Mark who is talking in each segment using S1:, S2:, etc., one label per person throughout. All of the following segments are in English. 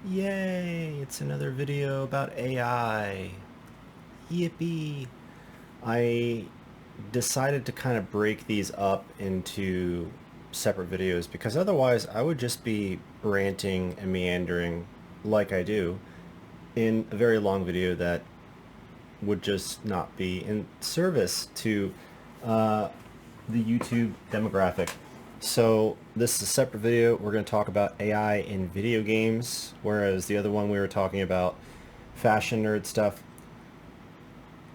S1: Yay! It's another video about AI. Yippee! I decided to kind of break these up into separate videos because otherwise I would just be ranting and meandering like I do in a very long video that would just not be in service to uh, the YouTube demographic. So this is a separate video. We're going to talk about AI in video games, whereas the other one we were talking about fashion nerd stuff.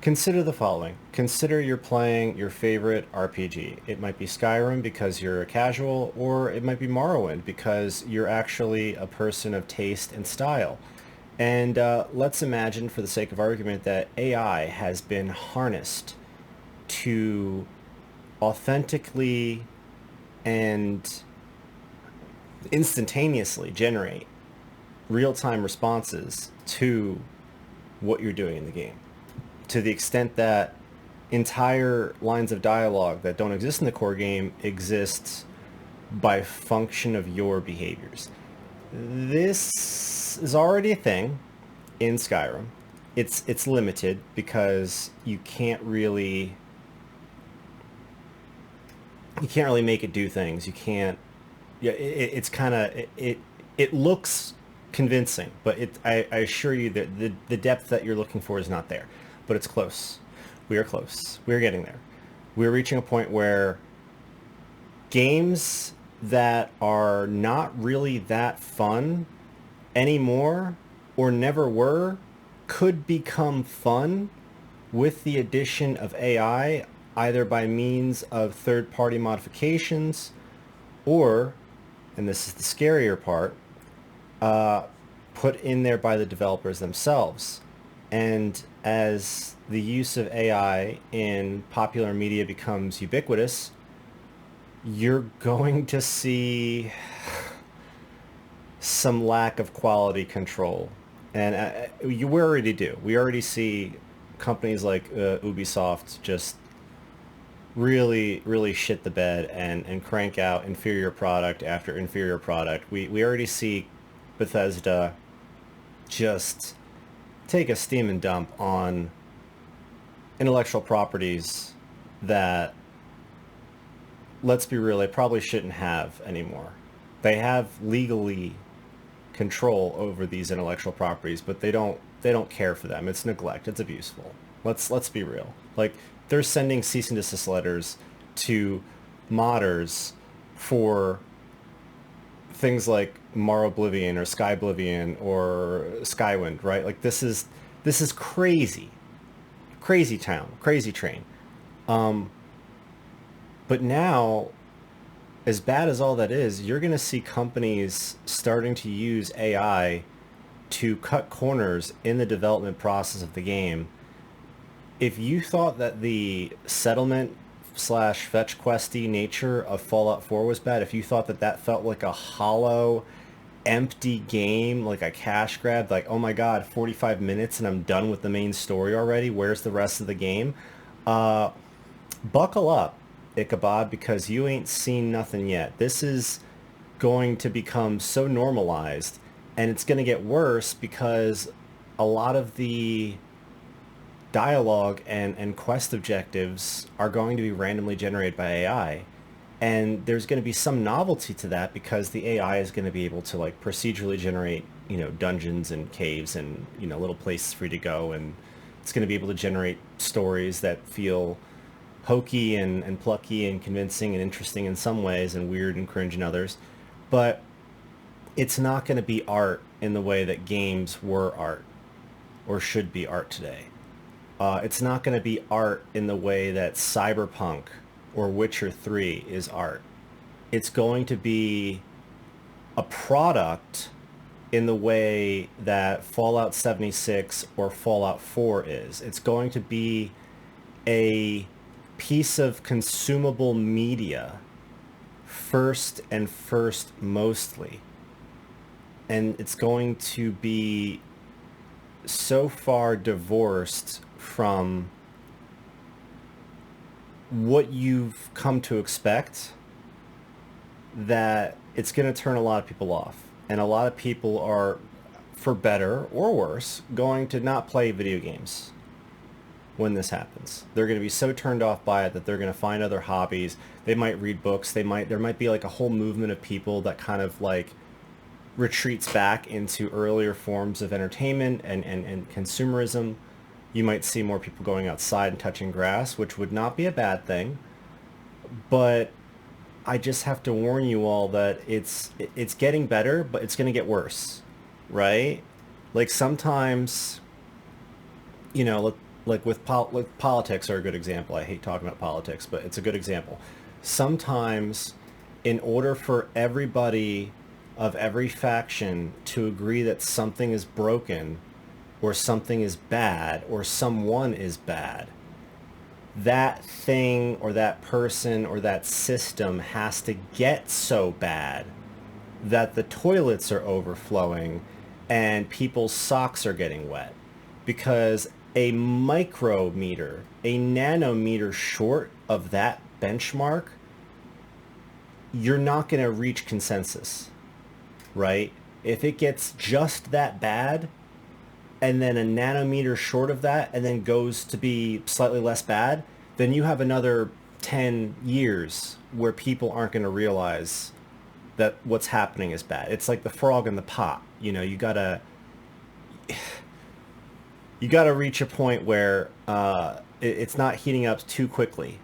S1: Consider the following. Consider you're playing your favorite RPG. It might be Skyrim because you're a casual, or it might be Morrowind because you're actually a person of taste and style. And let's imagine, for the sake of argument, that AI has been harnessed to authentically and instantaneously generate real-time responses to what you're doing in the game, to the extent that entire lines of dialogue that don't exist in the core game exist by function of your behaviors. This is already a thing in Skyrim. It's limited because you can't really make it do things. You can't. Yeah, it's kind of it looks convincing, but I assure you that the depth that you're looking for is not there. But it's close. We are close. We're getting there. We're reaching a point where games that are not really that fun anymore or never were could become fun with the addition of AI, either by means of third-party modifications or, and this is the scarier part, put in there by the developers themselves. And as the use of AI in popular media becomes ubiquitous, you're going to see some lack of quality control. And we already do. We already see companies like Ubisoft just really, really shit the bed and crank out inferior product after inferior product. We already see Bethesda just take a steam and dump on intellectual properties that, let's be real, they probably shouldn't have anymore. They have legally control over these intellectual properties, but they don't care for them. It's neglect. It's abuseful. Let's be real. Like, they're sending cease and desist letters to modders for things like Mar Oblivion or Sky Oblivion or Skywind, right? Like, this is crazy, crazy town, crazy train. But now, as bad as all that is, you're going to see companies starting to use AI to cut corners in the development process of the game. If you thought that the settlement slash fetch questy nature of Fallout 4 was bad, if you thought that that felt like a hollow, empty game, like a cash grab, like, oh my god, 45 minutes and I'm done with the main story already, where's the rest of the game? Uh, Buckle up, Ichabod, because you ain't seen nothing yet. This is going to become so normalized, and it's going to get worse because a lot of the dialogue and quest objectives are going to be randomly generated by AI. And there's going to be some novelty to that because the AI is going to be able to like procedurally generate, dungeons and caves and, little places for you to go. And it's going to be able to generate stories that feel hokey and plucky and convincing and interesting in some ways and weird and cringe in others. But it's not going to be art in the way that games were art or should be art today. It's not going to be art in the way that Cyberpunk or Witcher 3 is art. It's going to be a product in the way that Fallout 76 or Fallout 4 is. It's going to be a piece of consumable media first mostly. And it's going to be so far divorced from what you've come to expect that it's going to turn a lot of people off. And a lot of people are for better or worse, going to not play video games when this happens. They're going to be so turned off by it that they're going to find other hobbies. They might read books. There might be like a whole movement of people that kind of like retreats back into earlier forms of entertainment and consumerism. You might see more people going outside and touching grass, which would not be a bad thing. But I just have to warn you all that it's getting better, but it's going to get worse, right? Like sometimes, like with politics are a good example. I hate talking about politics, but it's a good example. Sometimes, in order for everybody of every faction to agree that something is broken or something is bad or someone is bad, that thing or that person or that system has to get so bad that the toilets are overflowing and people's socks are getting wet. Because a micrometer, a nanometer short of that benchmark, you're not going to reach consensus, right? If it gets just that bad and then a nanometer short of that and then goes to be slightly less bad, then you have another 10 years where people aren't going to realize that what's happening is bad. It's like the frog in the pot. You gotta reach a point where it's not heating up too quickly.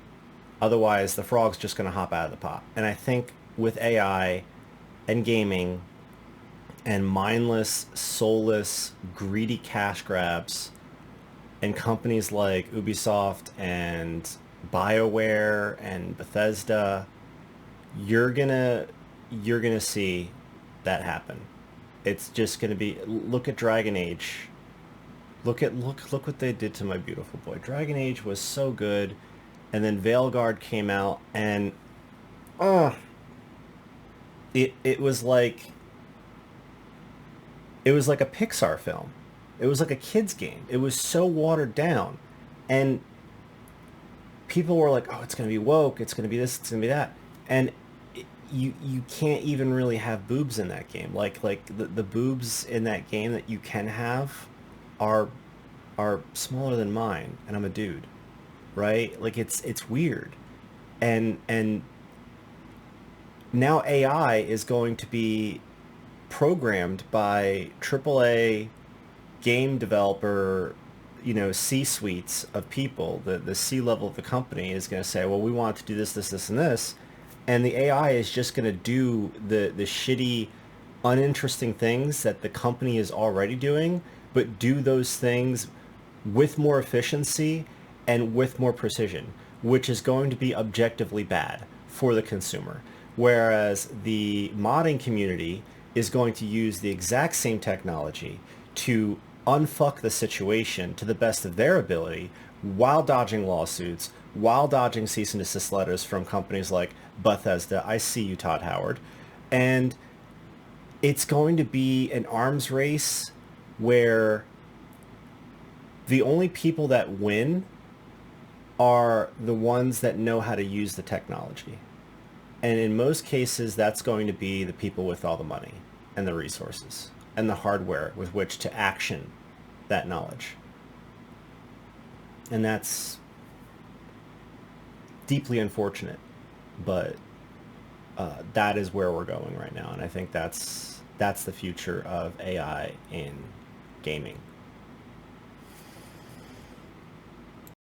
S1: Otherwise, the frog's just going to hop out of the pot. And I think with AI and gaming and mindless, soulless, greedy cash grabs and companies like Ubisoft and BioWare and Bethesda, you're gonna see that happen. It's just gonna be, look at Dragon Age. Look what they did to my beautiful boy. Dragon Age was so good, and then Veilguard came out, and it was like a Pixar film. It was like a kid's game. It was so watered down, and people were like, "Oh, it's gonna be woke. It's gonna be this. It's gonna be that," and you can't even really have boobs in that game. Like the boobs in that game that you can have are smaller than mine, and I'm a dude, right? Like it's weird, and now AI is going to be programmed by AAA game developer, C-suites of people. The C-level of the company is going to say, well, we want to do this, this, this, and this, and the AI is just going to do the shitty, uninteresting things that the company is already doing, but do those things with more efficiency and with more precision, which is going to be objectively bad for the consumer. Whereas the modding community is going to use the exact same technology to unfuck the situation to the best of their ability while dodging lawsuits, while dodging cease and desist letters from companies like Bethesda. I see you, Todd Howard. And it's going to be an arms race where the only people that win are the ones that know how to use the technology. And in most cases, that's going to be the people with all the money and the resources and the hardware with which to action that knowledge. And that's deeply unfortunate, but that is where we're going right now. And I think that's the future of AI in gaming.